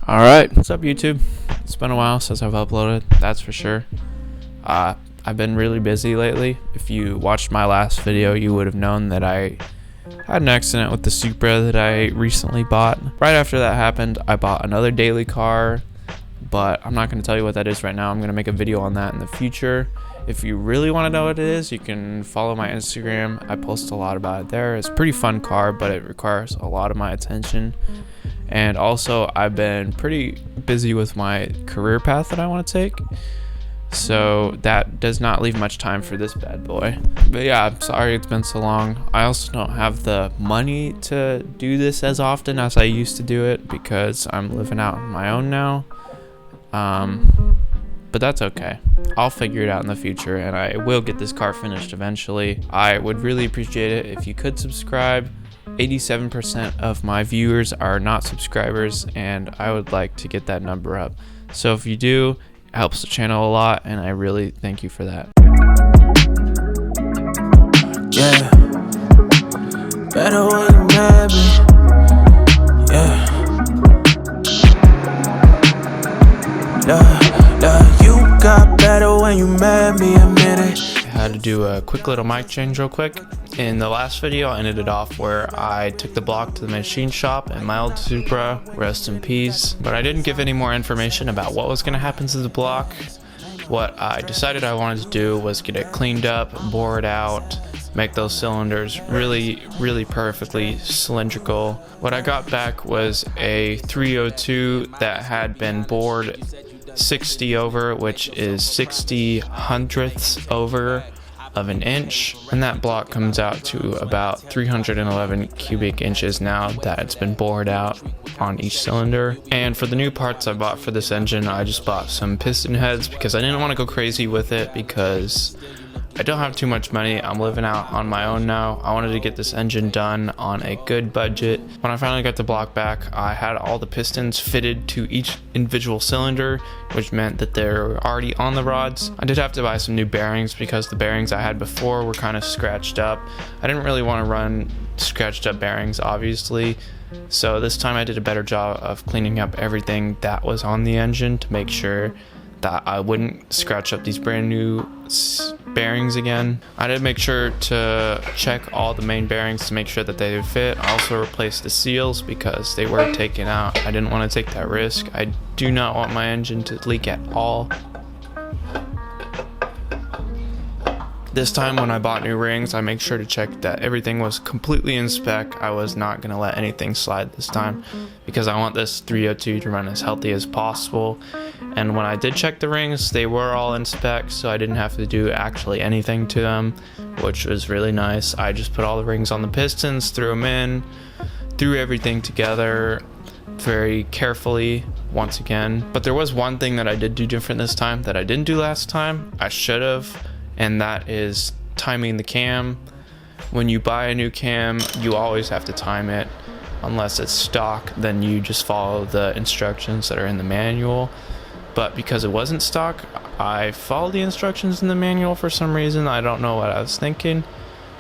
Alright, what's up YouTube? It's been a while since I've uploaded, that's for sure. I've been really busy lately. If you watched my last video, you would have known that I had an accident with the Supra that I recently bought. Right after that happened, I bought another daily car, but I'm not going to tell you what that is right now. I'm going to make a video on that in the future. If you really want to know what it is, you can follow my Instagram. I post a lot about it there. It's a pretty fun car, but it requires a lot of my attention. And also, I've been pretty busy with my career path that I want to take. So that does not leave much time for this bad boy. But yeah, I'm sorry it's been so long. I also don't have the money to do this as often as I used to do it because I'm living out on my own now. But that's okay. I'll figure it out in the future and I will get this car finished eventually. I would really appreciate it if you could subscribe. 87% of my viewers are not subscribers and I would like to get that number up. So if you do, it helps the channel a lot and I really thank you for that. Yeah, better when you mad me. Yeah, you got better when you mad me, admit it. I had to do a quick little mic change real quick. In the last video, I ended it off where I took the block to the machine shop and my old Supra, rest in peace. But I didn't give any more information about what was going to happen to the block. What I decided I wanted to do was get it cleaned up, bore it out, make those cylinders really perfectly cylindrical. What I got back was a 302 that had been bored 60 over, which is 60 hundredths over of an inch, and that block comes out to about 311 cubic inches now that it's been bored out on each cylinder. And for the new parts I bought for this engine, I just bought some piston heads because I didn't want to go crazy with it because I don't have too much money. I'm living out on my own now. I wanted to get this engine done on a good budget. When I finally got the block back, I had all the pistons fitted to each individual cylinder, which meant that they're already on the rods. I did have to buy some new bearings because the bearings I had before were kind of scratched up. I didn't really want to run scratched up bearings, obviously. So this time I did a better job of cleaning up everything that was on the engine to make sure that I wouldn't scratch up these brand new bearings again. I did make sure to check all the main bearings to make sure that they would fit. I also replaced the seals because they were taken out. I didn't want to take that risk. I do not want my engine to leak at all. This time when I bought new rings, I made sure to check that everything was completely in spec. I was not going to let anything slide this time because I want this 302 to run as healthy as possible. And when I did check the rings, they were all in spec, so I didn't have to do actually anything to them, which was really nice. I just put all the rings on the pistons, threw them in, threw everything together very carefully once again. But there was one thing that I did do different this time that I didn't do last time. I should have, and that is timing the cam. When you buy a new cam, you always have to time it. Unless it's stock, then you just follow the instructions that are in the manual. But because it wasn't stock, I followed the instructions in the manual for some reason. I don't know what I was thinking,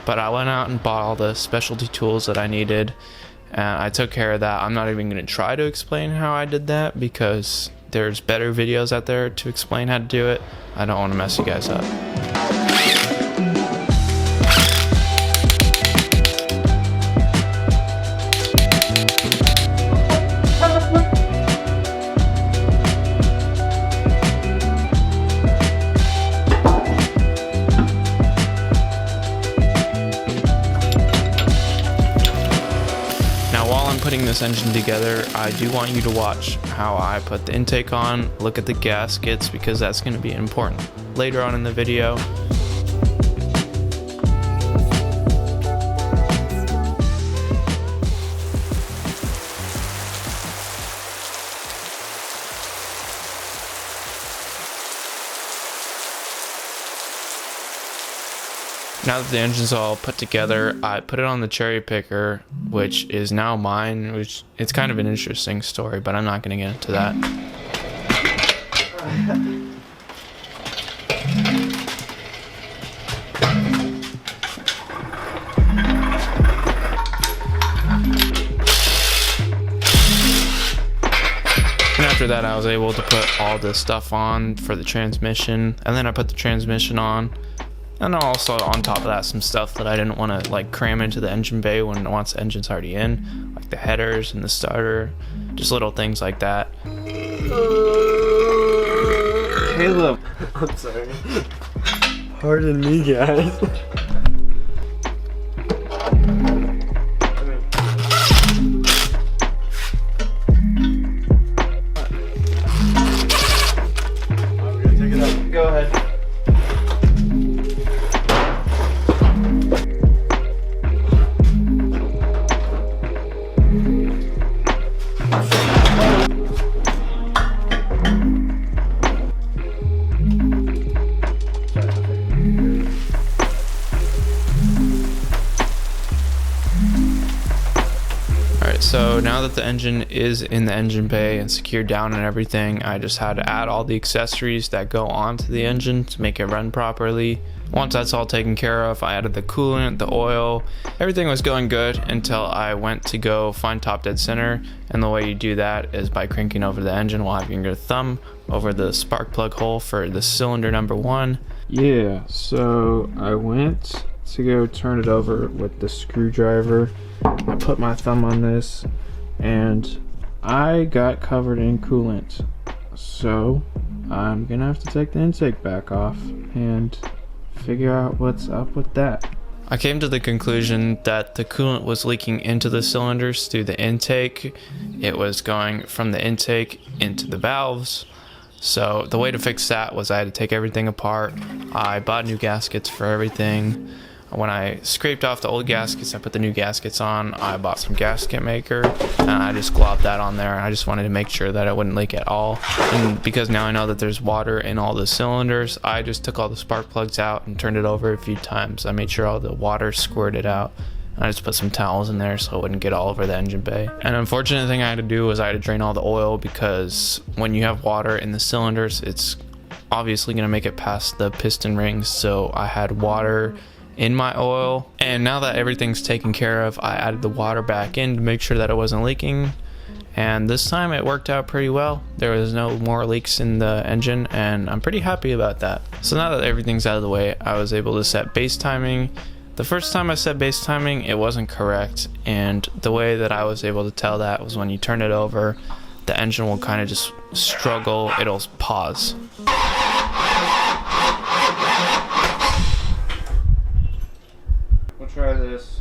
but I went out and bought all the specialty tools that I needed and I took care of that. I'm not even going to try to explain how I did that because there's better videos out there to explain how to do it. I don't want to mess you guys up. Putting this engine together, I do want you to watch how I put the intake on, look at the gaskets because that's going to be important later on in the video. Now that the engine's all put together, I put it on the cherry picker, which is now mine, which it's kind of an interesting story, but I'm not going to get into that. And after that, I was able to put all the stuff on for the transmission, and then I put the transmission on. And also on top of that, some stuff that I didn't want to like cram into the engine bay once the engine's already in, like the headers and the starter, just little things like that. Caleb, I'm sorry. Pardon me, guys. Go ahead. Alright, so now that the engine is in the engine bay and secured down and everything, I just had to add all the accessories that go onto the engine to make it run properly. Once that's all taken care of, I added the coolant, the oil, everything was going good until I went to go find top dead center, and the way you do that is by cranking over the engine while having your thumb over the spark plug hole for the cylinder number 1. Yeah, so I went to go turn it over with the screwdriver. I put my thumb on this and I got covered in coolant. So I'm gonna have to take the intake back off and figure out what's up with that. I came to the conclusion that the coolant was leaking into the cylinders through the intake. It was going from the intake into the valves. So the way to fix that was I had to take everything apart. I bought new gaskets for everything. When I scraped off the old gaskets, I put the new gaskets on. I bought some gasket maker and I just globbed that on there. I just wanted to make sure that it wouldn't leak at all. And because now I know that there's water in all the cylinders, I just took all the spark plugs out and turned it over a few times. I made sure all the water squirted out. I just put some towels in there so it wouldn't get all over the engine bay. And an unfortunate thing I had to do was I had to drain all the oil, because when you have water in the cylinders, it's obviously going to make it past the piston rings. So I had water in my oil, and now that everything's taken care of, I added the water back in to make sure that it wasn't leaking, and this time it worked out pretty well. There was no more leaks in the engine, and I'm pretty happy about that. So now that everything's out of the way, I was able to set base timing. The first time I set base timing, it wasn't correct, and the way that I was able to tell that was when you turn it over, the engine will kind of just struggle, it'll pause. Try this.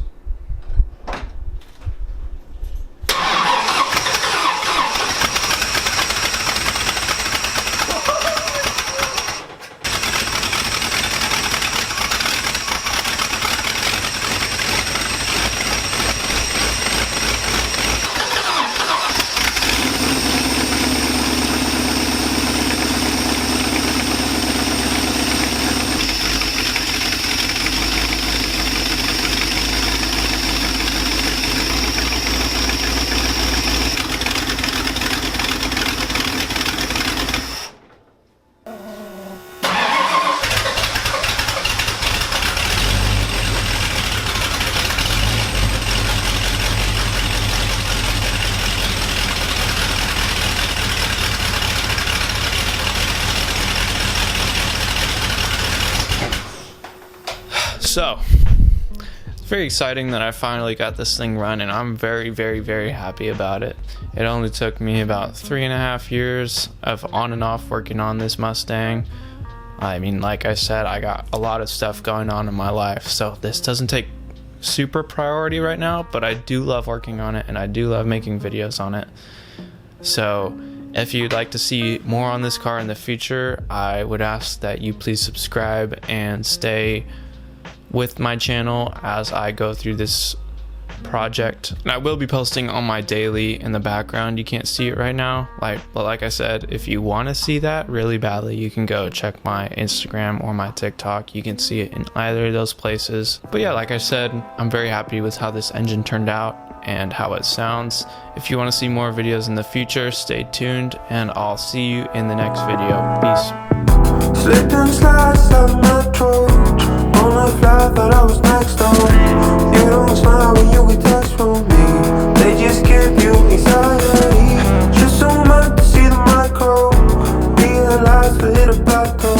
So, it's very exciting that I finally got this thing running. I'm very, very, very happy about it. It only took me about 3.5 years of on and off working on this Mustang. I mean, like I said, I got a lot of stuff going on in my life, so this doesn't take super priority right now, but I do love working on it and I do love making videos on it. So if you'd like to see more on this car in the future, I would ask that you please subscribe and stay with my channel as I go through this project. And I will be posting on my daily in the background. You can't see it right now, like I said, if you want to see that really badly, you can go check my Instagram or my TikTok. You can see it in either of those places. But yeah, like I said, I'm very happy with how this engine turned out and how it sounds. If you want to see more videos in the future, stay tuned, and I'll see you in the next video. Peace. Slipping slides of my throat. On a fly, thought I was next door. You don't smile when you get text from me. They just give you anxiety. Just so much to see the back up.